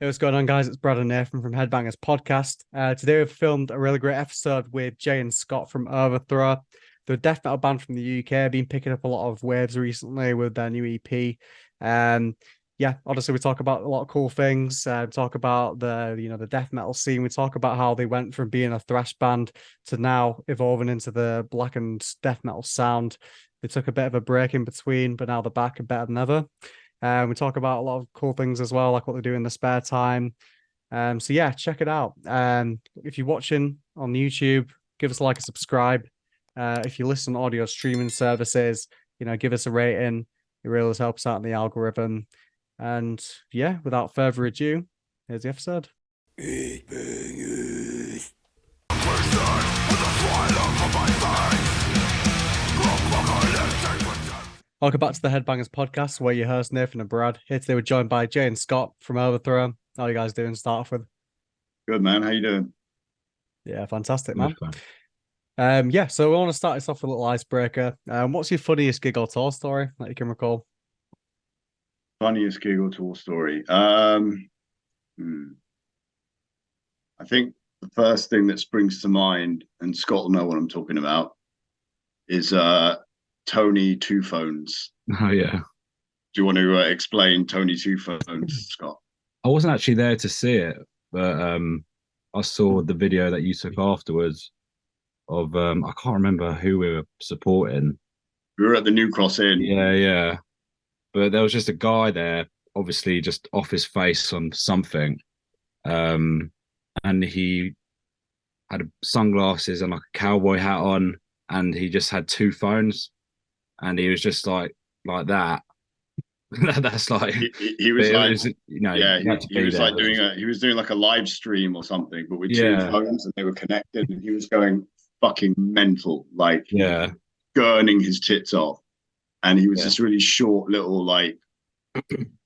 Hey, what's going on, guys? It's Brad and Nathan from Headbangers Podcast. Today we've filmed a really great episode with Jay and Scott from Overthrow. They're a death metal band from the UK, been picking up a lot of waves recently with their new EP. Yeah, obviously we talk about a lot of cool things. Talk about the death metal scene. We talk about how they went from being a thrash band to now evolving into the blackened death metal sound. They took a bit of a break in between, but now they're back and better than ever. We talk about a lot of cool things as well, like what they do in their spare time. So yeah, check it out. If you're watching on YouTube, give us a like and subscribe. If you listen on audio streaming services, give us a rating. It really helps out in the algorithm. And yeah, without further ado, here's the episode. Welcome back to the Headbangers Podcast, where your hosts Nathan and Brad. Here today we're joined by Jay and Scott from Overthrow. How are you guys doing? Start off with. Good, man. How you doing? Yeah, fantastic, man. Yeah, so we want to start this off with a little icebreaker. What's your funniest gig or tour story that you can recall? Funniest gig or tour story. I think the first thing that springs to mind, and Scott will know what I'm talking about, is Tony Two Phones. Oh yeah. Do you want to explain Tony Two Phones, Scott? I wasn't actually there to see it, but I saw the video that you took afterwards of I can't remember who we were supporting. We were at the New Cross Inn. Yeah. But there was just a guy there, obviously just off his face on something. And he had sunglasses and like a cowboy hat on, and he just had two phones, and he was just like that. That's like he was like, was, he was like doing like a live stream or something, but with two phones, and they were connected, and he was going fucking mental, like gurning his tits off, and he was this really short little, like, I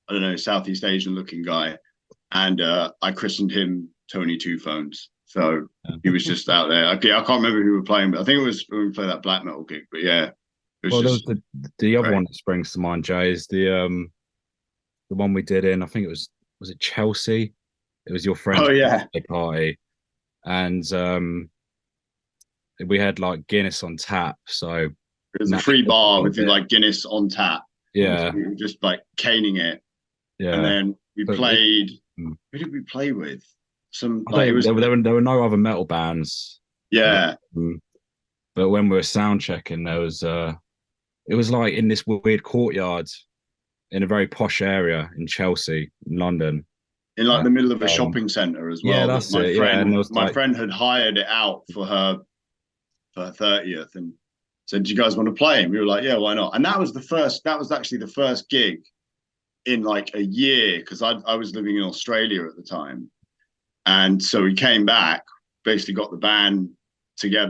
don't know, Southeast Asian looking guy, and I christened him Tony Two Phones. So he was just out there. Okay, I can't remember who we were playing, but I think it was when we played that black metal gig. But yeah. Well, there was the other one that springs to mind, Jay, is the one we did in, I think was it Chelsea? It was your friend's birthday party, and we had like Guinness on tap. So it was a free bar with like Guinness on tap. Yeah, we were just like caning it. Yeah, and then we played. Who did we play with? There were no other metal bands. Yeah, but when we were sound checking, there was it was like in this weird courtyard in a very posh area in Chelsea, in London. In like the middle of a shopping centre as well. Yeah, that's it. My friend had hired it out for her 30th and said, "Do you guys want to play?" And we were like, "Yeah, why not?" And that was actually the first gig in like a year, because I was living in Australia at the time. And so we came back, basically got the band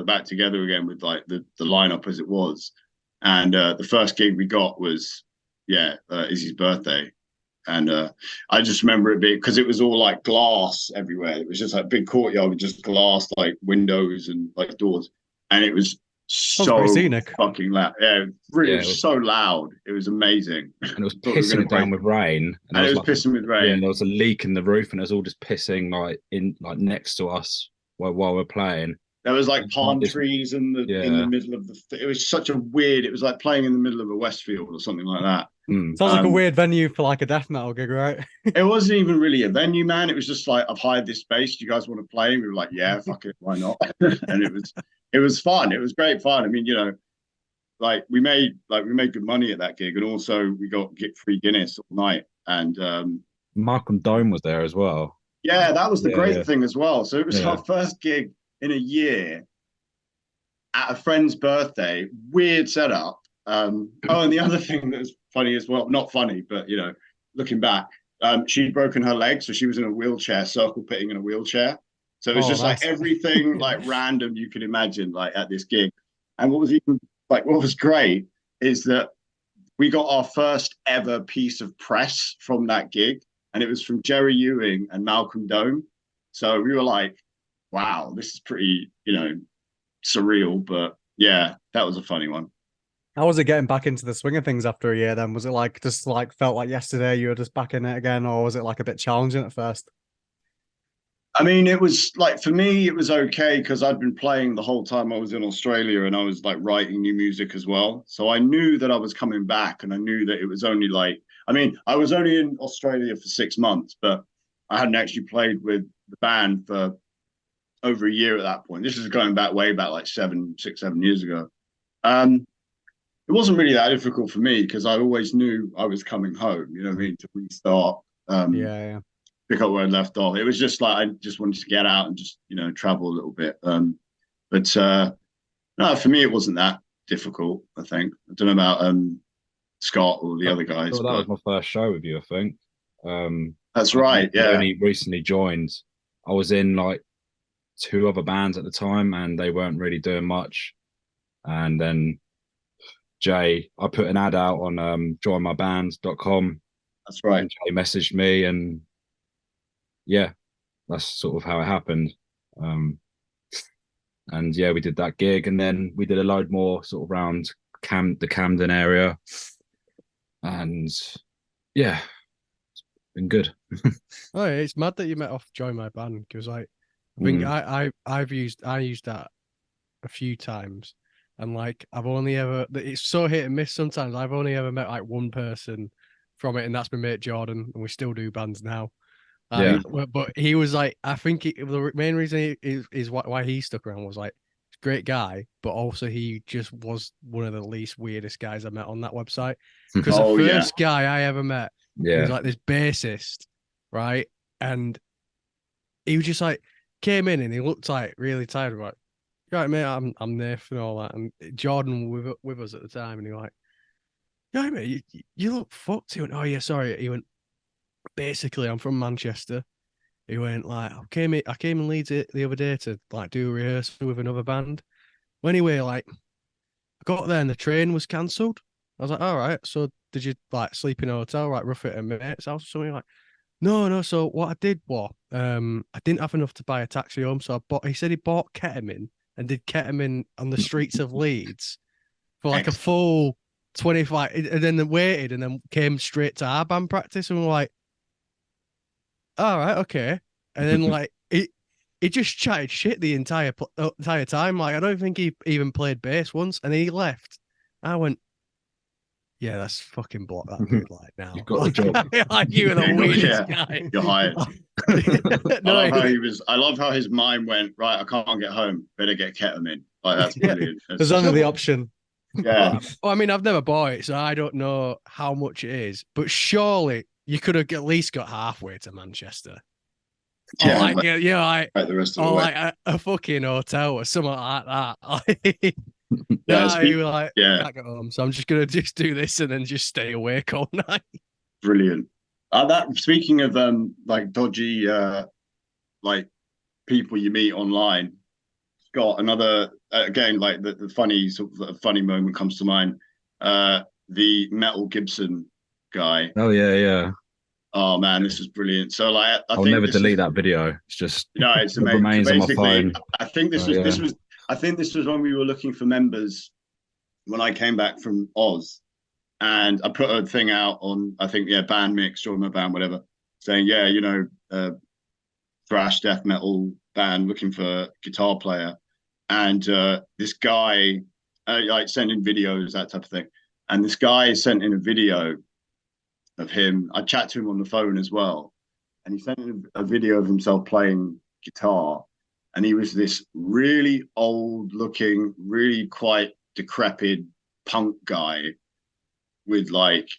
back together again with like the lineup as it was. And the first gig we got was Izzy's birthday, and I just remember it being, because it was all like glass everywhere. It was just like big courtyard with just glass, like windows and like doors, and it was so fucking loud. Yeah, it was so loud. It was amazing, and it was pissing it down with rain. And it was pissing with rain. Yeah, and there was a leak in the roof, and it was all just pissing like next to us while we're playing. There was like palm trees in the middle of it was such a weird, it was like playing in the middle of a Westfield or something like that. Sounds like a weird venue for like a death metal gig, right? It wasn't even really a venue, man. It was just like, I've hired this space. Do you guys want to play? And we were like, yeah, fuck it, why not? And it was fun. It was great fun. I mean, like we made good money at that gig, and also we got free Guinness all night. And Malcolm Dome was there as well. Yeah, that was the great thing as well. So it was our first gig in a year at a friend's birthday. Weird setup. And the other thing that was funny as well, not funny, but looking back, she'd broken her leg, so she was in a wheelchair, circle pitting in a wheelchair. So it was just nice. Like everything like random you could imagine, like at this gig. And what was great is that we got our first ever piece of press from that gig, and it was from Jerry Ewing and Malcolm Dome. So we were like, wow, this is pretty, surreal, but yeah, that was a funny one. How was it getting back into the swing of things after a year then? Was it like just like felt like yesterday you were just back in it again, or was it like a bit challenging at first? I mean, it was like for me, it was okay because I'd been playing the whole time I was in Australia and I was like writing new music as well. So I knew that I was coming back and I knew that it was only like, I mean, I was only in Australia for 6 months, but I hadn't actually played with the band for over a year at that point. This is going back way back like 7 years ago. Um, it wasn't really that difficult for me because I always knew I was coming home, you know what I mean, to restart. Yeah. Pick up where I left off. It was just like I just wanted to get out and just travel a little bit. But no, for me it wasn't that difficult. I think I don't know about Scott or the other guys. Well, that was my first show with you, I think. That's right. I only recently joined. I was in like 2 other bands at the time, and they weren't really doing much. And then Jay, I put an ad out on joinmybands.com. That's right. And Jay messaged me, and yeah, that's sort of how it happened. And yeah, we did that gig, and then we did a load more sort of around the Camden area, and yeah, it's been good. Oh, yeah, it's mad that you met off Join My Band because like I think I used that a few times, and like I've only ever it's so hit and miss sometimes. I've only ever met like one person from it, and that's my mate Jordan, and we still do bands now. Yeah. But he was like, I think the main reason is why he stuck around was like, he's a great guy, but also he just was one of the least weirdest guys I met on that website. Because the first guy I ever met, he was like this bassist, right? And he was just like came in and he looked like really tired. Like, right, mate, I'm Nathan and all that. And Jordan with us at the time, and he was like, yeah, mate, you look fucked. He went, oh yeah, sorry. He went, basically, I'm from Manchester. He went like, I came in Leeds the other day to like do a rehearsal with another band. Well, anyway, like I got there and the train was cancelled. I was like, all right, so did you like sleep in a hotel, like rough it at a mate's house or something? Like, no. So what I did was, I didn't have enough to buy a taxi home, so he said he bought ketamine and did ketamine on the streets of Leeds for like a full 25, and then they waited and then came straight to our band practice and we're like, all right, okay. And then like he just chatted shit the entire time. Like I don't think he even played bass once, and he left. I went, yeah, that's fucking block that dude. Like now, you've got the job. like you were the weirdest guy. You're hired. I love how his mind went right. I can't get home. Better get ketamine. Like that's brilliant. There's only the option. Yeah. Well, I mean, I've never bought it, so I don't know how much it is. But surely you could have at least got halfway to Manchester. Yeah, like the rest of the way. like a fucking hotel or something like that. You were like, I can't get home, so I'm just gonna just do this and then just stay awake all night. Brilliant. That speaking of like dodgy like people you meet online, got another again like the funny sort of funny moment comes to mind. The Metal Gibson guy. Oh yeah. Oh man, this is brilliant. So like, I'll never delete that video. It's just it's amazing. Remains on my phone. I think this was when we were looking for members when I came back from Oz, and I put a thing out on I think band mix, Join My Band, whatever, saying thrash death metal band looking for guitar player, and this guy like sending videos, that type of thing, and this guy sent in a video of him. I chat to him on the phone as well, and he sent in a video of himself playing guitar, and he was this really old looking, really quite decrepit punk guy with like,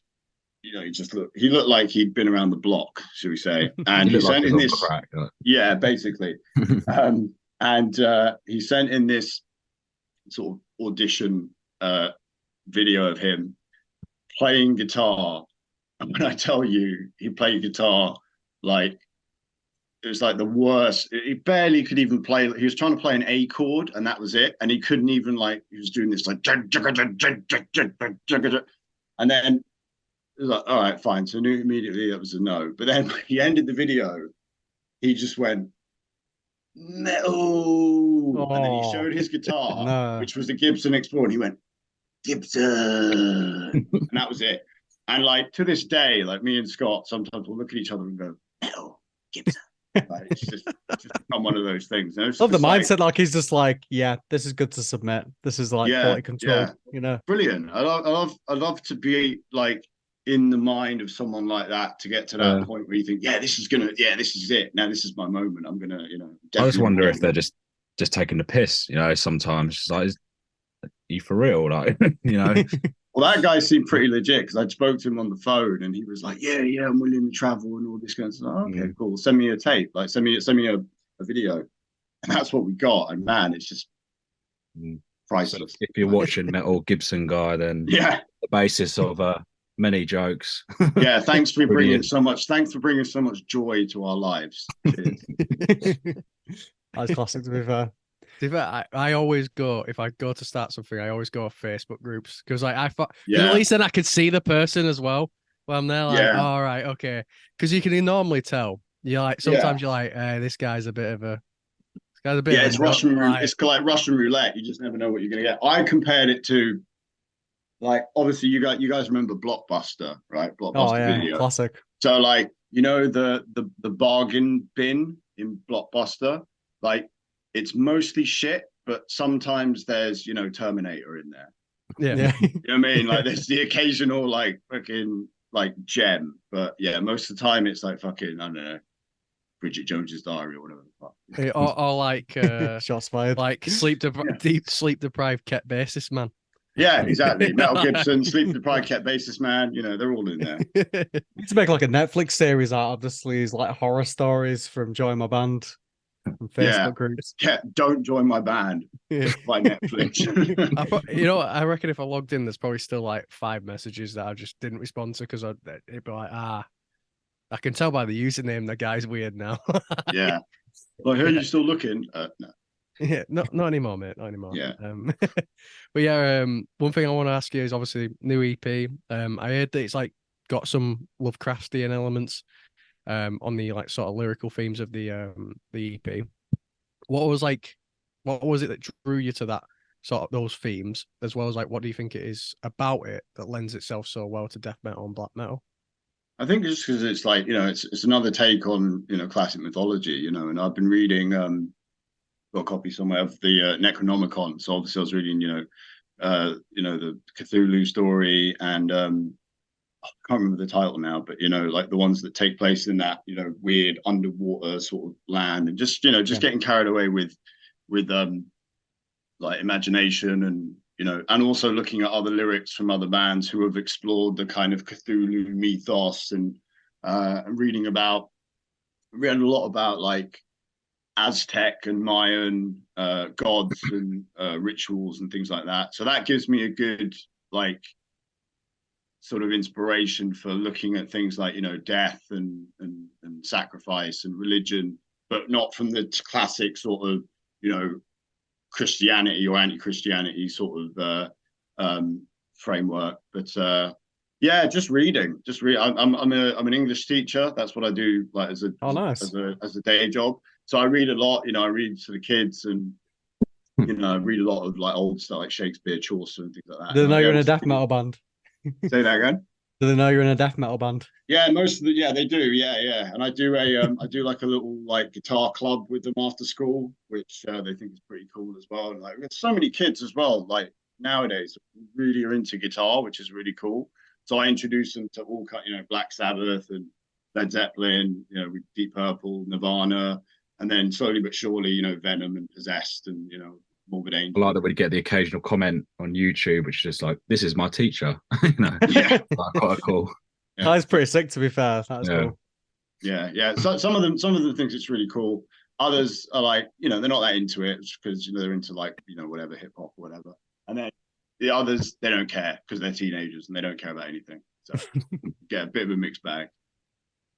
he looked like he'd been around the block, should we say. And he sent in this crack, basically. And he sent in this sort of audition video of him playing guitar. And when I tell you he played guitar, like it was like the worst. He barely could even play. He was trying to play an A chord, and that was it. And he couldn't even he was doing this like, and then it was like, all right, fine. So I knew immediately that was a no. But then he ended the video. He just went metal, and then he showed his guitar, which was the Gibson Explorer. And he went, Gibson. And that was it. And like to this day, like me and Scott sometimes we'll look at each other and go, Metal Gibson. Like, it's just become one of those things. You know? Love the mindset, like he's just like, yeah, this is good to submit. This is like quality control, you know. Brilliant. I love to be like in the mind of someone like that, to get to that point where you think, this is it. Now this is my moment. I'm gonna, you know. I just wonder if they're just taking the piss, you know. Sometimes it's like, are you for real, like, you know. Well, that guy seemed pretty legit, because I spoke to him on the phone and he was like, yeah, I'm willing to travel and all this kind of stuff. Oh, okay, cool. Send me a tape. Like, send me a video. And that's what we got. And man, it's just priceless. So if you're watching Metal Gibson Guy, then the basis of many jokes. Yeah, thanks for bringing so much joy to our lives. That's classic, to be fair. I always go, if I go to start something, I always go Facebook groups, because like at least then I can see the person as well. Well, I'm there like, all right, okay, because you can normally tell. You're like, sometimes you're like, this guy's a bit of a. It's Russian. It's like Russian roulette. You just never know what you're gonna get. I compared it to, like, obviously you guys remember Blockbuster, right? Blockbuster Video, classic. So like, you know, the bargain bin in Blockbuster, like, it's mostly shit, but sometimes there's, you know, Terminator in there. Yeah. You know what I mean? Like, there's the occasional like fucking like gem, but yeah, most of the time it's like fucking, I don't know, Bridget Jones's Diary or whatever the fuck. Or like shots fired. Like deep sleep deprived Ket Basis Man. Yeah, exactly. Metal Gibson, sleep deprived Ket Basis Man. You know, they're all in there. Need to make like a Netflix series out of these like horror stories from Join My Band from Facebook groups. Yeah, don't join my band by Netflix. I reckon if I logged in, there's probably still like 5 messages that I just didn't respond to, because it'd be like, I can tell by the username the guy's weird now. Yeah. Well, I heard you still looking. No. Yeah, not anymore, mate. Not anymore. Yeah. But yeah, one thing I want to ask you is obviously new EP. I heard that it's like got some Lovecraftian elements on the like sort of lyrical themes of the EP. What was it that drew you to that sort of those themes, as well as like what do you think it is about it that lends itself so well to death metal and black metal? I think it's because it's like, you know, it's another take on, you know, classic mythology, you know, and I've been reading got a copy somewhere of the Necronomicon. So obviously I was reading, you know, the Cthulhu story, and I can't remember the title now, but you know, like the ones that take place in that, you know, weird underwater sort of land, and just, you know, getting carried away with like imagination, and you know, and also looking at other lyrics from other bands who have explored the kind of Cthulhu mythos, and read a lot about like Aztec and Mayan gods and rituals and things like that. So that gives me a good like sort of inspiration for looking at things like, you know, death and sacrifice and religion, but not from the classic sort of, you know, Christianity or anti-Christianity sort of framework. But yeah, just reading. I'm an English teacher. That's what I do, like as a day job. So I read a lot. You know, I read to the kids, and you know, I read a lot of like old stuff like Shakespeare, Chaucer, and things like that. Do they know you're in a death metal band? Say that again. Do they know you're in a death metal band? Yeah, they do. Yeah. And I do I do like a little like guitar club with them after school, which they think is pretty cool as well. And like, there's so many kids as well, like nowadays, really are into guitar, which is really cool. So I introduce them to all kind, you know, Black Sabbath and Led Zeppelin, you know, with Deep Purple, Nirvana, and then slowly but surely, you know, Venom and Possessed, and you know, Morbid Angel. I like that we get the occasional comment on YouTube, which is just like, "This is my teacher." You know, quite cool. Yeah. That's pretty sick, to be fair. That's cool. Yeah. So some of them think it's really cool. Others are like, you know, they're not that into it because, you know, they're into like, you know, whatever, hip hop or whatever. And then the others, they don't care because they're teenagers and they don't care about anything. So get a bit of a mixed bag.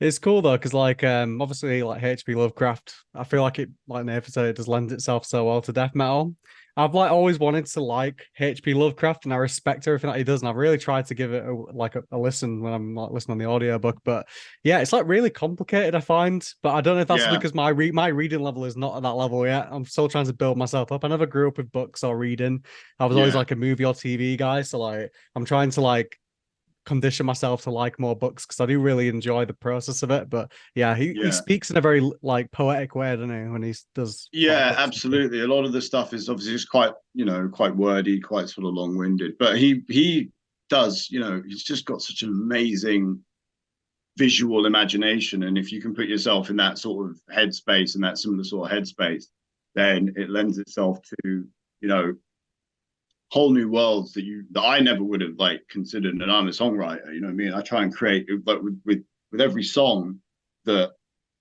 It's cool though, because like obviously like HP Lovecraft, I feel like it, like Nathan said, it does lend itself so well to death metal. I've like always wanted to like H.P. Lovecraft, and I respect everything that he does, and I've really tried to give it a listen when I'm like listening on the audiobook. But yeah, it's like really complicated, I find. But I don't know if that's Yeah, because my reading level is not at that level yet. I'm still trying to build myself up. I never grew up with books or reading. I was always yeah, like a movie or TV guy, so like I'm trying to like condition myself to like more books because I do really enjoy the process of it. But yeah, he yeah. speaks in a very like poetic way, doesn't he, when he does like Yeah, books and stuff. absolutely. A lot of the stuff is obviously just quite, quite wordy, quite sort of long-winded. But he does, he's just got such an amazing visual imagination. And if you can put yourself in that sort of headspace and that similar sort of headspace, then it lends itself to, whole new worlds that I never would have like considered. And I'm a songwriter, you know what I mean? I try and create, but with every song that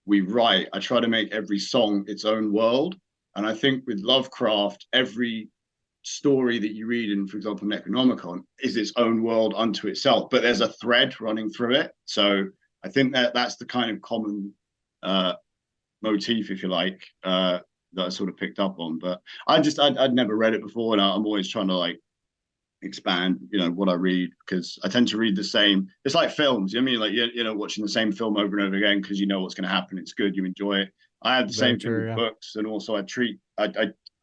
we write, I try to make every song its own world. And I think with Lovecraft, every story that you read in, for example, Necronomicon, is its own world unto itself, but there's a thread running through it. So I think that's the kind of common motif, if you like, that I sort of picked up on. But I'd never read it before, and I'm always trying to like expand, what I read, because I tend to read the same. It's like films, you know what I mean? Like watching the same film over and over again because you know what's going to happen. It's good, you enjoy it. I have the Very same thing true, with yeah. books, and also I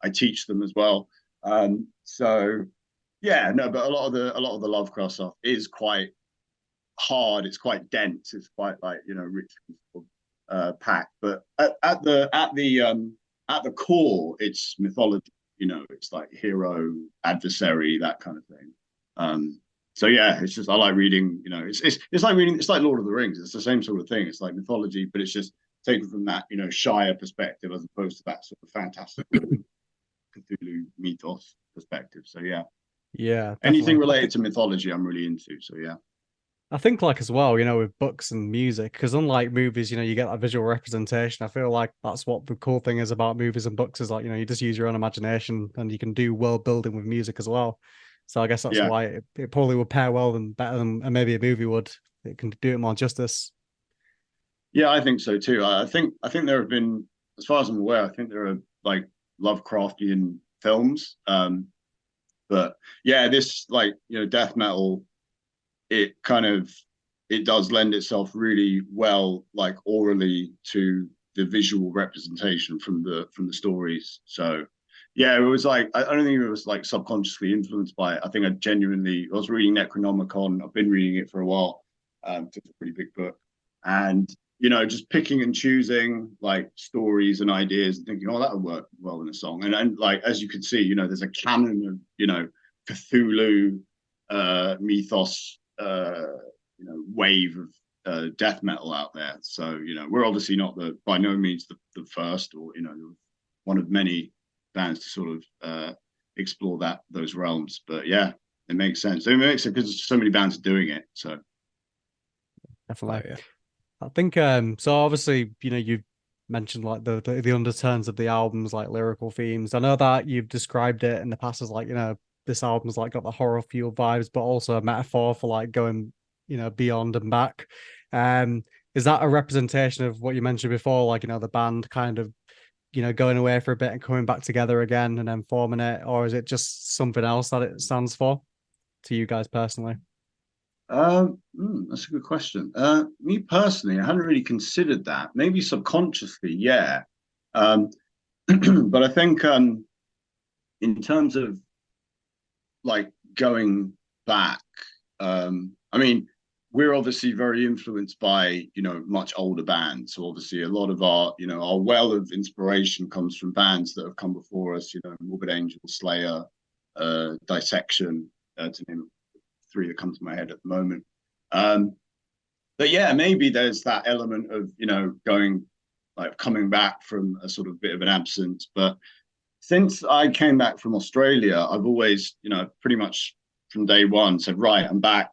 teach them as well. So yeah, no, but a lot of the Lovecraft stuff is quite hard. It's quite dense. It's quite like rich, packed. But at the core, it's mythology. It's like hero, adversary, that kind of thing. So yeah, it's just I like reading. It's like reading. It's like Lord of the Rings. It's the same sort of thing. It's like mythology, but it's just taken from that Shire perspective as opposed to that sort of fantastical Cthulhu mythos perspective. So yeah, Yeah, anything definitely. related to mythology, I'm really into. So yeah. I think like as well, with books and music, because unlike movies, you get that visual representation. I feel like that's what the cool thing is about movies and books is like, you just use your own imagination and you can do world building with music as well. So I guess that's Yeah. why it probably would pair well and better than maybe a movie would. It can do it more justice. Yeah, I think so too. I think there have been, as far as I'm aware, I think there are like Lovecraftian films. But yeah, this like death metal, it does lend itself really well, like orally, to the visual representation from the stories. So yeah, it was like I don't think it was like subconsciously influenced by it. I think I was reading Necronomicon. I've been reading it for a while. It's a pretty big book, and just picking and choosing like stories and ideas and thinking, oh, that would work well in a song. And like as you can see, there's a canon of Cthulhu mythos, wave of death metal out there. So we're obviously not by no means the first, or one of many bands to sort of explore those realms. But yeah, it makes sense. It makes it because so many bands are doing it. So Definitely. Oh, yeah. I think so obviously, you've mentioned like the undertones of the albums, like lyrical themes. I know that you've described it in the past as like, this album's like got the horror fueled vibes, but also a metaphor for like going, beyond and back. Is that a representation of what you mentioned before, like, the band kind of, going away for a bit and coming back together again and then forming it, or is it just something else that it stands for to you guys personally? that's a good question. Me personally, I hadn't really considered that. Maybe subconsciously, yeah. But I think in terms of like going back, I mean, we're obviously very influenced by much older bands. So obviously, a lot of our well of inspiration comes from bands that have come before us. Morbid Angel, Slayer, Dissection, to name three that come to my head at the moment. But yeah, maybe there's that element of coming back from a sort of bit of an absence. But since I came back from Australia, I've always pretty much from day one said, right, I'm back.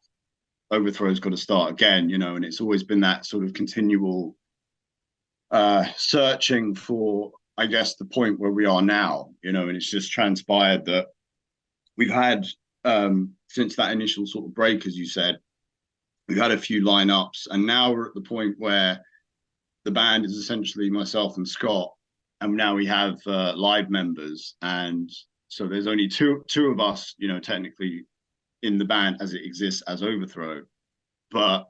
Overthrow's got to start again, and it's always been that sort of continual searching for, I guess, the point where we are now, and it's just transpired that we've had since that initial sort of break, as you said, we've had a few lineups, and now we're at the point where the band is essentially myself and Scott, and now we have live members, and So there's only two of us, you know, technically in the band as it exists as Overthrow. But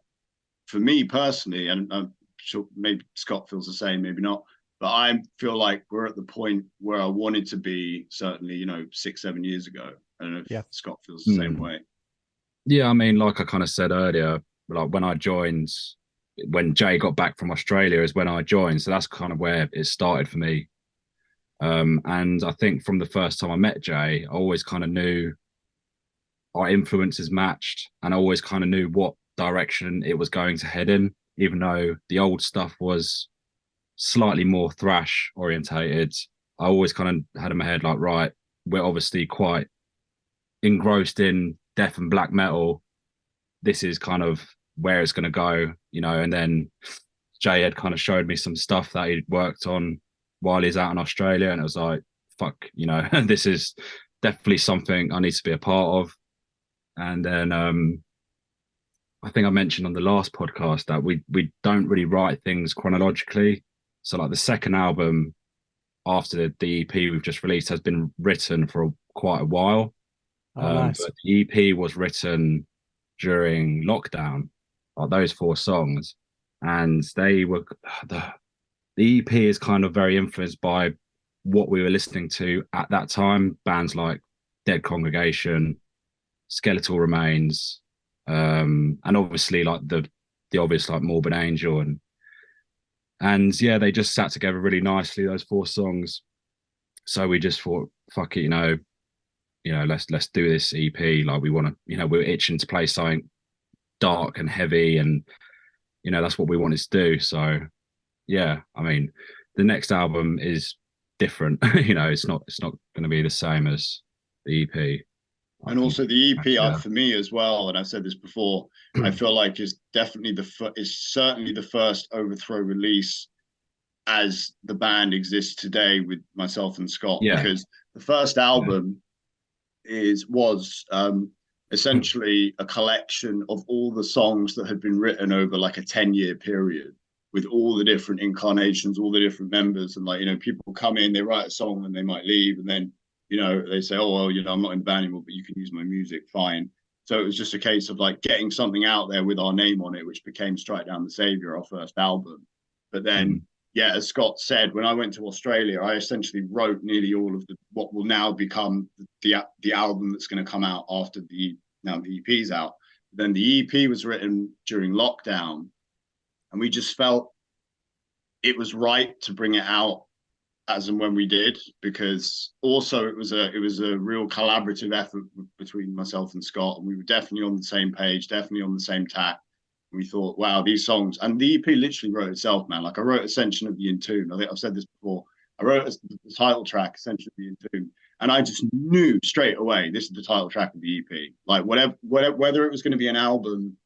for me personally, and I'm sure maybe Scott feels the same, maybe not, but I feel like we're at the point where I wanted to be, certainly, you know, 6-7 years ago. I don't know if Scott feels the same way. Yeah, I mean, like I kind of said earlier, like when I joined, when Jay got back from Australia is when I joined. So that's kind of where it started for me. And I think from the first time I met Jay, I always kind of knew our influences matched, and I always kind of knew what direction it was going to head in, even though the old stuff was slightly more thrash orientated. I always kind of had in my head like, right, we're obviously quite engrossed in death and black metal. This is kind of where it's going to go, you know. And then Jay had kind of showed me some stuff that he'd worked on while he's out in Australia, and it was like, fuck, you know, this is definitely something I need to be a part of. And then I think I mentioned on the last podcast that we don't really write things chronologically. So like the second album after the EP we've just released has been written for quite a while. Nice. But the EP was written during lockdown, like those 4 songs, and they were the EP is kind of very influenced by what we were listening to at that time. Bands like Dead Congregation, Skeletal Remains, and obviously like the obvious like Morbid Angel, and yeah, they just sat together really nicely, those 4 songs. So we just thought, fuck it, you know, let's do this EP. Like we want to, you know, we're itching to play something dark and heavy, and you know that's what we wanted to do. So yeah, I mean, the next album is different. You know, it's not going to be the same as the EP. And also the EP for me as well, and I've said this before, I feel like is definitely certainly the first Overthrow release as the band exists today with myself and Scott. Because the first album was essentially a collection of all the songs that had been written over like a 10-year period, with all the different incarnations, all the different members, and like, you know, people come in, they write a song and they might leave, and then, you know, they say, oh, well, you know, I'm not in the band anymore, but you can use my music, fine. So it was just a case of like getting something out there with our name on it, which became Strike Down the Savior, our first album. But then, yeah, as Scott said, when I went to Australia, I essentially wrote nearly all of what will now become the album that's going to come out after the EP's out. Then the EP was written during lockdown, and we just felt it was right to bring it out as and when we did, because also it was a real collaborative effort between myself and Scott, and we were definitely on the same page, definitely on the same tack. We thought, wow, these songs, and the EP literally wrote itself, man. Like I wrote Ascension of the Entombed. I think I've said this before. I wrote the title track, Ascension of the Entombed, and I just knew straight away this is the title track of the EP. Like whether it was going to be an album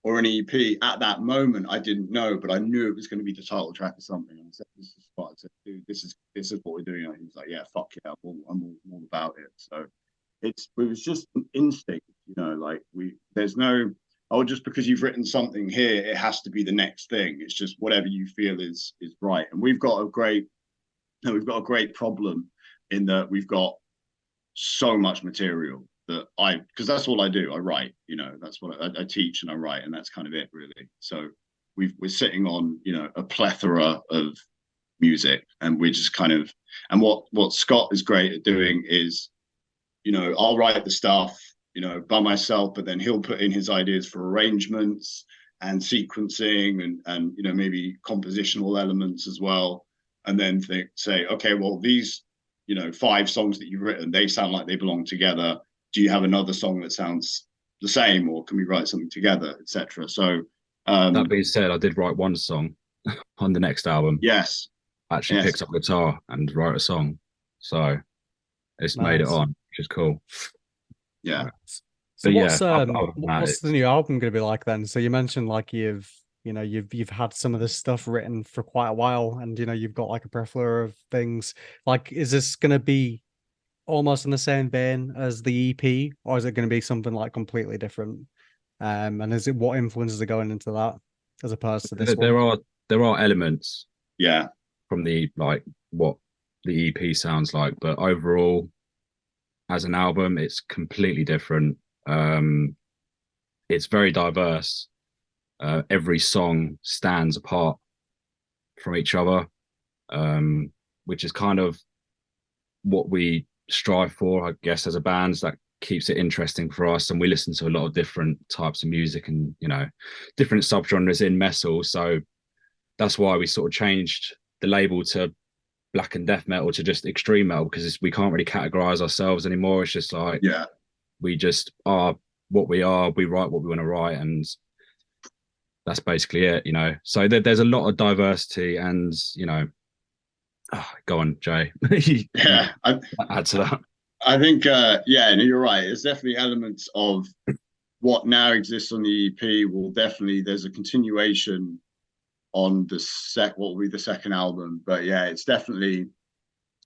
or an EP at that moment, I didn't know, but I knew it was going to be the title track of something. And I said, "This is what I said, dude. This is what we're doing." And he was like, "Yeah, fuck yeah, I'm all about it." So it was just an instinct, you know. Like there's no, oh, just because you've written something here, it has to be the next thing. It's just whatever you feel is right. And we've got a great problem in that we've got so much material that because that's all I do. I write, you know, that's what I teach and I write, and that's kind of it really. So we're sitting on, you know, a plethora of music, and we're just kind of, and what Scott is great at doing is, you know, I'll write the stuff, you know, by myself, but then he'll put in his ideas for arrangements and sequencing and you know, maybe compositional elements as well, and then say, okay, well, these, you know, 5 songs that you've written, they sound like they belong together. Do you have another song that sounds the same, or can we write something together, etc.? So that being said, I did write one song on the next album. Yes, I actually picked up guitar and wrote a song, so it's made it on, which is cool. Yeah. So what's the new album going to be like then? So you mentioned like you've had some of this stuff written for quite a while, and you know you've got like a plethora of things. Like, is this going to be almost in the same vein as the EP, or is it going to be something like completely different? And what influences are going into that as opposed to this one? There are elements, yeah, from the like what the EP sounds like, but overall, as an album, it's completely different. It's very diverse. Every song stands apart from each other, which is kind of what we strive for, I guess, as a band. That keeps it interesting for us, and we listen to a lot of different types of music and, you know, different subgenres in metal. So that's why we sort of changed the label to black and death metal to just extreme metal, because we can't really categorize ourselves anymore. It's just like, yeah, we just are what we are. We write what we want to write, and that's basically it, you know. So there's a lot of diversity, and, you know, go on, Jay. yeah. Add to that. I think, yeah, no, you're right. There's definitely elements of what now exists on the EP. There's a continuation on what will be the second album. But yeah, it's definitely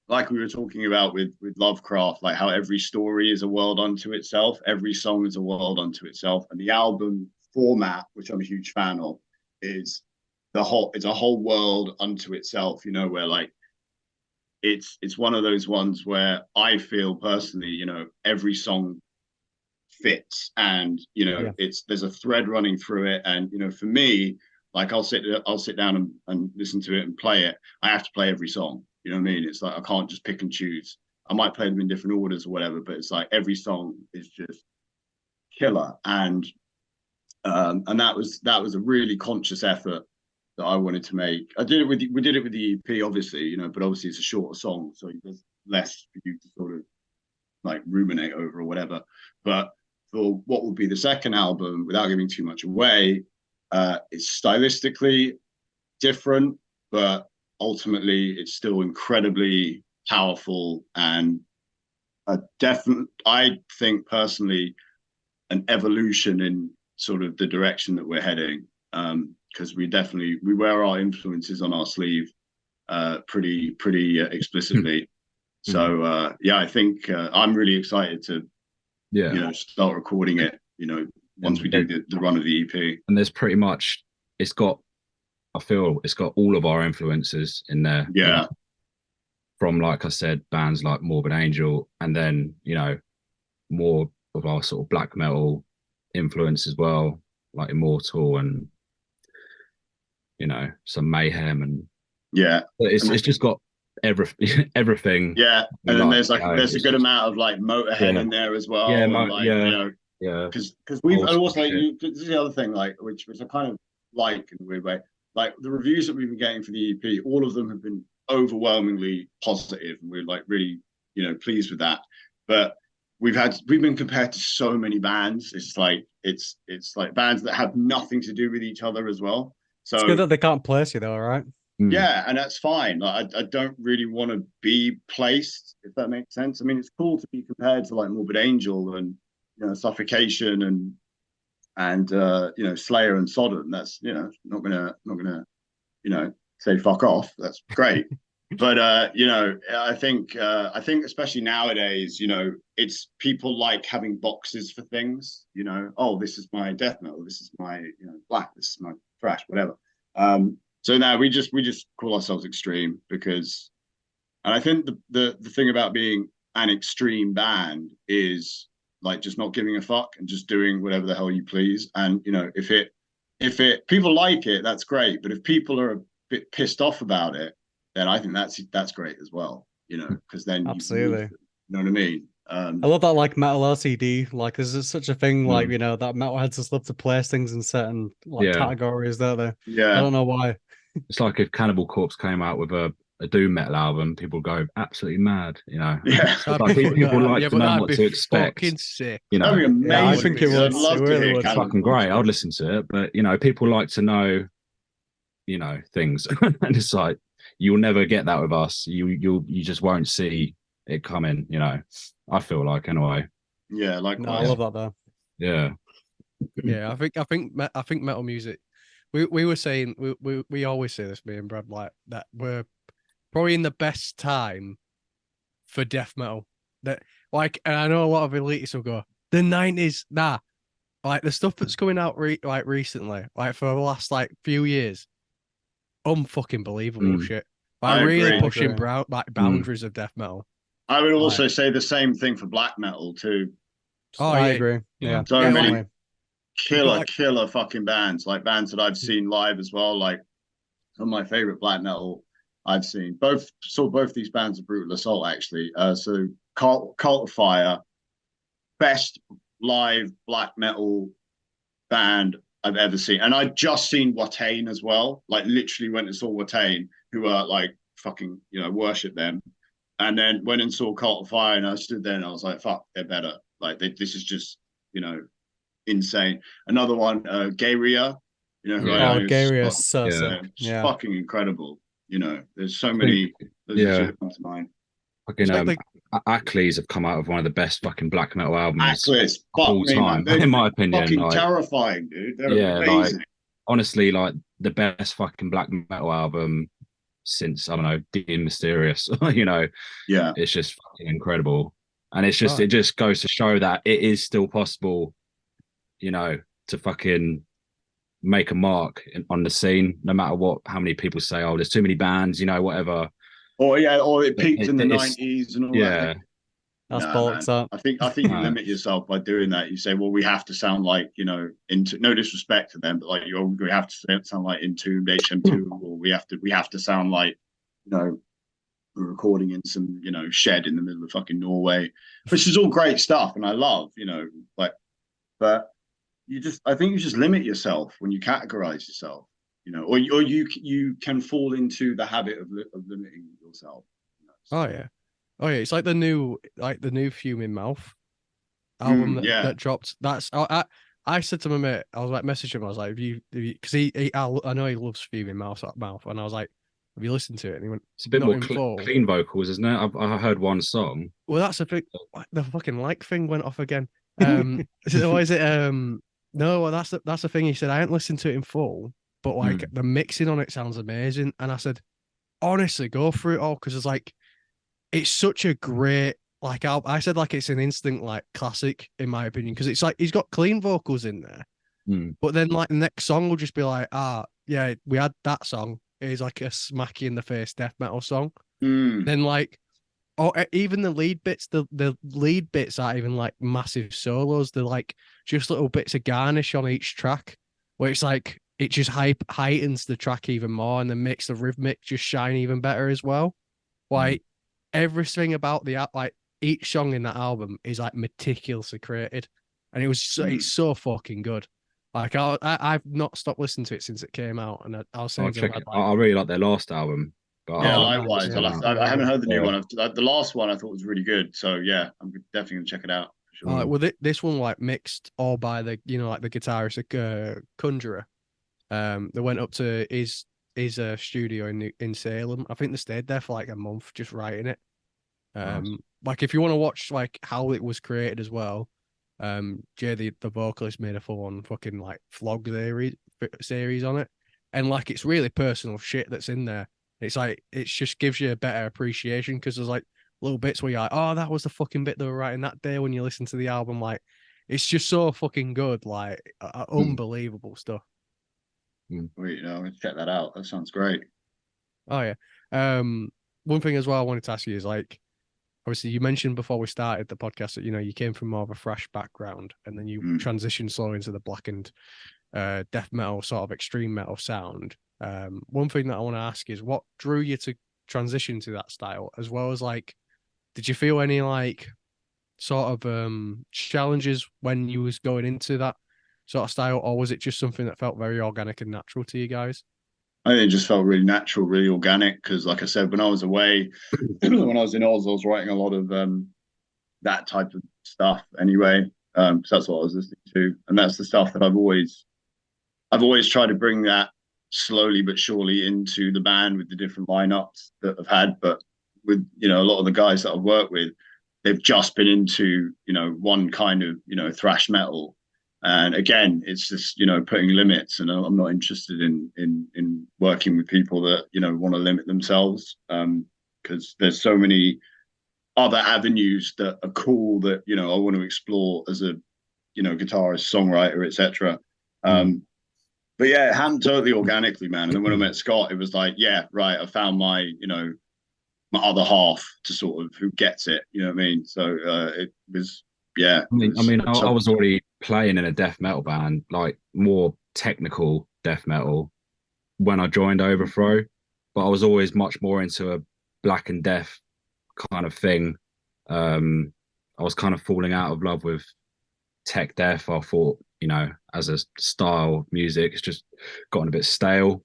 like we were talking about with Lovecraft, like how every story is a world unto itself. Every song is a world unto itself. And the album format, which I'm a huge fan of, is it's a whole world unto itself, you know, where like it's one of those ones where I feel personally, you know, every song fits, and, you know, there's a thread running through it. And, you know, for me, like I'll sit down and listen to it and play it. I have to play every song. You know what I mean? It's like I can't just pick and choose. I might play them in different orders or whatever, but it's like every song is just killer. And that was a really conscious effort that I wanted to make. We did it with the EP, obviously, you know, but obviously it's a shorter song, so there's less for you to sort of like ruminate over or whatever. But for what will be the second album, without giving too much away, it's stylistically different, but ultimately it's still incredibly powerful, and I think personally an evolution in sort of the direction that we're heading, because we wear our influences on our sleeve pretty explicitly. So yeah, I think I'm really excited to you know, start recording it, you know, once we do the run of the EP. And there's pretty much, I feel it's got all of our influences in there. Yeah. You know, from, like I said, bands like Morbid Angel, and then, you know, more of our sort of black metal influence as well, like Immortal, and, you know, some Mayhem, and it's just got everything. Yeah, and then there's a good amount of like Motorhead in there as well. Yeah, you know, because we've also this is the other thing, like which I kind of like in a weird way. Like the reviews that we've been getting for the EP, all of them have been overwhelmingly positive, and we're like really, you know, pleased with that. But we've been compared to so many bands. It's like bands that have nothing to do with each other as well. So it's good that they can't place you though, right? Yeah, and that's fine. Like I don't really want to be placed, if that makes sense. I mean, it's cool to be compared to like Morbid Angel and, you know, Suffocation and you know, Slayer and Sodom. That's, you know, not gonna you know, say fuck off. That's great. But you know, I think especially nowadays, you know, it's people like having boxes for things. You know, oh, this is my death metal, this is my, you know, black, this is my thrash, whatever. So now we just call ourselves extreme because, and I think the thing about being an extreme band is like just not giving a fuck and just doing whatever the hell you please. And, you know, if people like it, that's great. But if people are a bit pissed off about it, then I think that's great as well, you know, because then absolutely, you know what I mean? I love that, like metal LCD, like there's such a thing, like, you know, that metalheads just love to place things in certain like categories, don't they? Yeah, I don't know why. It's like if Cannibal Corpse came out with a doom metal album, people go absolutely mad, you know. Yeah, like people like to know what to expect. Fucking sick. You know, that'd be amazing. Yeah, I think it would. I'd love to hear. It's fucking great. I'd listen to it, but you know, people like to know, you know, things, and it's like you'll never get that with us. You just won't see it coming. You know, I feel like anyway. Yeah, like no, I love that though. Yeah, yeah. I think metal music. We were saying we always say this, me and Brad, like that we're probably in the best time for death metal. That, like, and I know a lot of elitists will go the 90s. Nah, like the stuff that's coming out like recently, like for the last like few years, unfucking believable shit. Like really pushing boundaries of death metal. I would also say the same thing for black metal too. I agree. Yeah. So many Like, killer fucking bands, like bands that I've seen live as well. Like some of my favorite black metal I've seen. Saw both these bands of Brutal Assault actually. So Cult of Fire, best live black metal band I've ever seen. And I'd just seen Watain as well. Like literally went and saw Watain, who are like fucking, worship them. And then went and saw Cult of Fire, and I stood there and I was like, fuck, they're better. Like this is just, insane. Another one, Gayria, who I know. Gayria is so sick. Yeah. Fucking incredible. There's so many. That come to mind. Fucking Ackley's have come out with one of the best fucking black metal albums Ackley's, of all time, in my opinion. Fucking terrifying, dude. They're amazing. Like honestly, like the best fucking black metal album since I don't know, Dean Mysterious. Yeah, it's just fucking incredible, and it just goes to show that it is still possible, to fucking make a mark on the scene, no matter how many people say, oh, there's too many bands, whatever. Or it peaked in the 90s and all that. Yeah. That's bollocks up. I think you limit yourself by doing that. You say, well, we have to sound like, no disrespect to them, but like we have to sound like Entombed, HM2, or we have to sound like, we're recording in some, shed in the middle of fucking Norway, which is all great stuff, and I love, but I think you just limit yourself when you categorize yourself, or you can fall into the habit of limiting yourself. Oh yeah. It's like the new Fuming Mouth album that dropped. That's I said to my mate, I was like messaging him, I was like, because I know he loves Fuming Mouth, and I was like, have you listened to it? And he went, it's a bit more clean vocals, isn't it? I heard one song. Well, that's a big, the fucking like thing went off again. Why is it? No, well, that's the thing. He said I hadn't listened to it in full, but like the mixing on it sounds amazing. And I said, honestly, go through it all, because it's like, it's such a great, like, I said, like, it's an instant like classic in my opinion, because it's like he's got clean vocals in there, but then like the next song will just be like, yeah, we had that song. It's like a smacky in the face death metal song. Then like, even the lead bits, the lead bits aren't even like massive solos. They're like just little bits of garnish on each track, where it's like it just heightens the track even more, and then makes the rhythmic just shine even better as well. Like everything about each song in that album is like meticulously created, and it's so fucking good. Like I've not stopped listening to it since it came out, and I was saying I really like their last album. But likewise. I haven't heard the new one. The last one I thought was really good. So yeah, I'm definitely gonna check it out. For sure. Well, this one like mixed all by the like the guitarist Conjurer. They went up to his studio in Salem. I think they stayed there for like a month just writing it. Nice. Like if you want to watch like how it was created as well, Jay the vocalist made a full on fucking like vlog series on it, and like it's really personal shit that's in there. It's like it just gives you a better appreciation, because there's like little bits where you're like, oh, that was the fucking bit they were writing that day when you listen to the album. Like it's just so fucking good, like unbelievable stuff. Wait, let's check that out. That sounds great. Oh yeah. One thing as well I wanted to ask you is like, obviously you mentioned before we started the podcast that you came from more of a thrash background, and then you transitioned slowly into the blackened death metal sort of extreme metal sound. One thing that I want to ask is what drew you to transition to that style, as well as like, did you feel any like sort of challenges when you was going into that sort of style, or was it just something that felt very organic and natural to you guys? I think it just felt really natural, really organic, because like I said, when I was away, when I was in Oz, I was writing a lot of that type of stuff anyway. So that's what I was listening to, and that's the stuff that I've always tried to bring that slowly but surely into the band with the different lineups that I've had. But with a lot of the guys that I've worked with, they've just been into one kind of thrash metal, and again it's just putting limits, and I'm not interested in working with people that want to limit themselves, because there's so many other avenues that are cool that I want to explore as a guitarist, songwriter, etc. But yeah, it happened totally organically, man. And then when I met Scott, it was like, yeah, right, I found my, my other half to sort of who gets it. You know what I mean? So it was, yeah. I was already playing in a death metal band, like more technical death metal, when I joined Overthrow, but I was always much more into a black and death kind of thing. I was kind of falling out of love with tech death. I thought, as a style of music, it's just gotten a bit stale.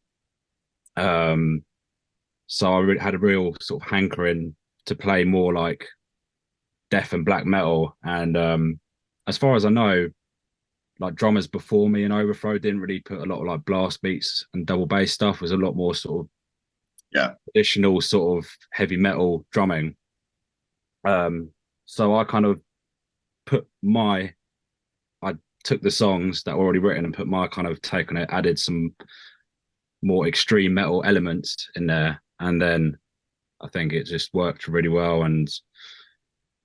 So I had a real sort of hankering to play more like death and black metal. And as far as I know, like drummers before me in Overthrow didn't really put a lot of like blast beats and double bass stuff. It was a lot more sort of traditional sort of heavy metal drumming. So I kind of I took the songs that were already written and put my kind of take on it, added some more extreme metal elements in there. And then I think it just worked really well. And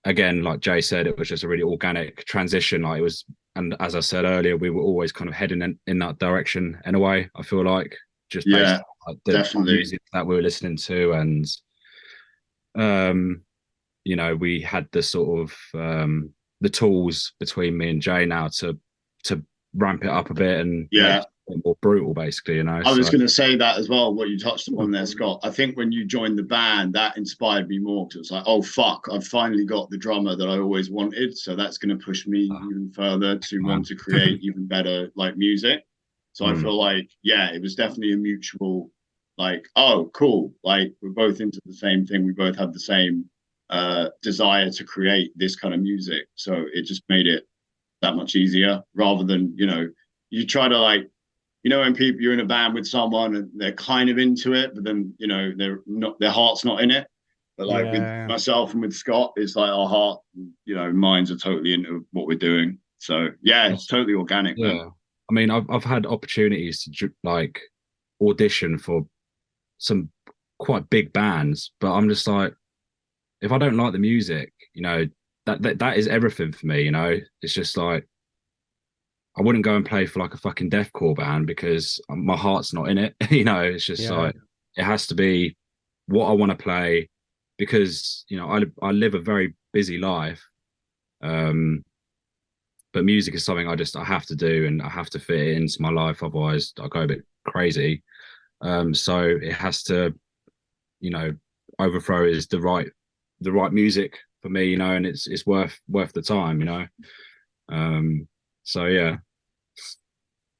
again, like Jay said, it was just a really organic transition. Like it was, and as I said earlier, we were always kind of heading in that direction in a way, I feel like, just based on like, the definitely music that we were listening to. And we had the sort of the tools between me and Jay now to ramp it up a bit and make it more brutal, basically. I was going to say that as well, what you touched upon there, Scott. I think when you joined the band, that inspired me more, because it was like, oh fuck, I've finally got the drummer that I always wanted, so that's going to push me even further to want to create even better like music. So I feel like, it was definitely a mutual, like, oh cool, like we're both into the same thing, we both have the same desire to create this kind of music, so it just made it that much easier, rather than you try to like, when you're in a band with someone and they're kind of into it, but then they're not, their heart's not in it. But like with myself and with Scott, it's like our heart, minds are totally into what we're doing. So it's totally organic. Man. I mean, I've had opportunities to like audition for some quite big bands, but I'm just like, if I don't like the music, that is everything for me. It's just like, I wouldn't go and play for like a fucking deathcore band because my heart's not in it. It's just like, it has to be what I want to play, because I live a very busy life. But music is something I have to do, and I have to fit it into my life, otherwise I go a bit crazy. So it has to, Overthrow is the right music for me, and it's worth the time. So yeah.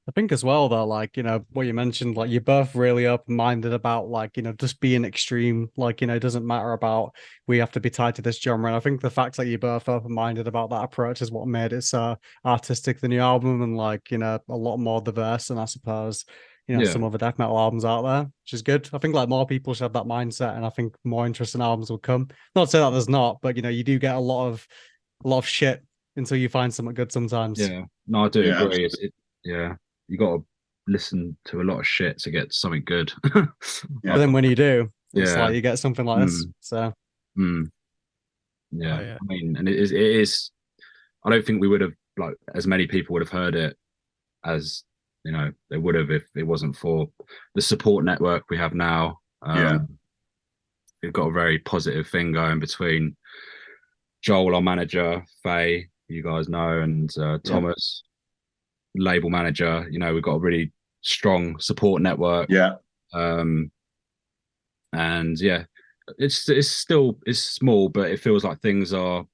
I think as well though, like, what you mentioned, like you're both really open-minded about like, just being extreme, like, it doesn't matter about we have to be tied to this genre. And I think the fact that you're both open-minded about that approach is what made it so artistic, the new album, and like, a lot more diverse than I suppose, some other death metal albums out there, which is good. I think like more people should have that mindset, and I think more interesting albums will come. Not to say that there's not, but you do get a lot of shit until you find something good sometimes. Yeah, no, I do agree. You got to listen to a lot of shit to get something good. But then when you do, it's like you get something like this. So I mean, and it is. I don't think we would have, like, as many people would have heard it as they would have if it wasn't for the support network we have now. We've got a very positive thing going between Joel, our manager, Faye, you guys know, and Thomas, label manager. We've got a really strong support network. And it's still small, but it feels like things are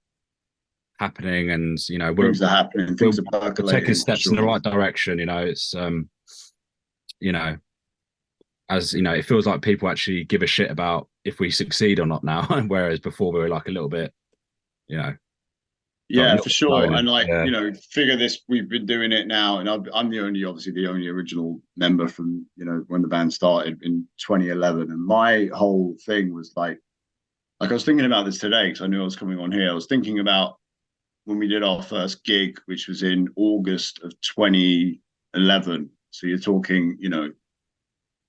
happening, and things are happening, things are percolating, taking steps in the right direction. It's as it feels like people actually give a shit about if we succeed or not now, whereas before we were like a little bit, for sure. And like, figure this, we've been doing it now, and I'm obviously the only original member from, when the band started in 2011. And my whole thing was like I was thinking about this today, because I knew I was coming on here. I was thinking about when we did our first gig, which was in August of 2011. So you're talking,